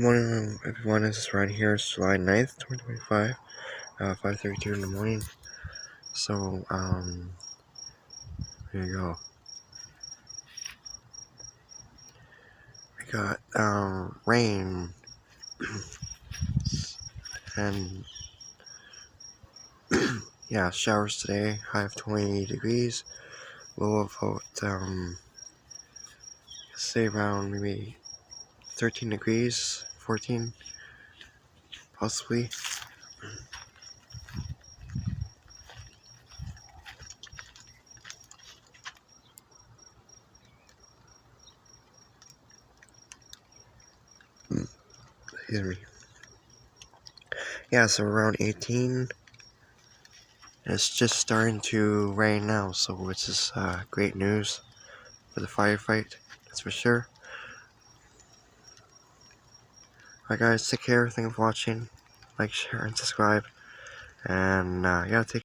Morning everyone, this is Ryan here. It's July 9th, 2025, 5:32 in the morning. So, here you go. We got, rain, and, yeah, showers today, high of 20 degrees, low of about, say around maybe 13 degrees, 14, possibly. Excuse me. Yeah, so around 18. It's just starting to rain now, so which is great news for the firefight, that's for sure. Alright guys, take care, thank you for watching, like, share, and subscribe, and yeah, take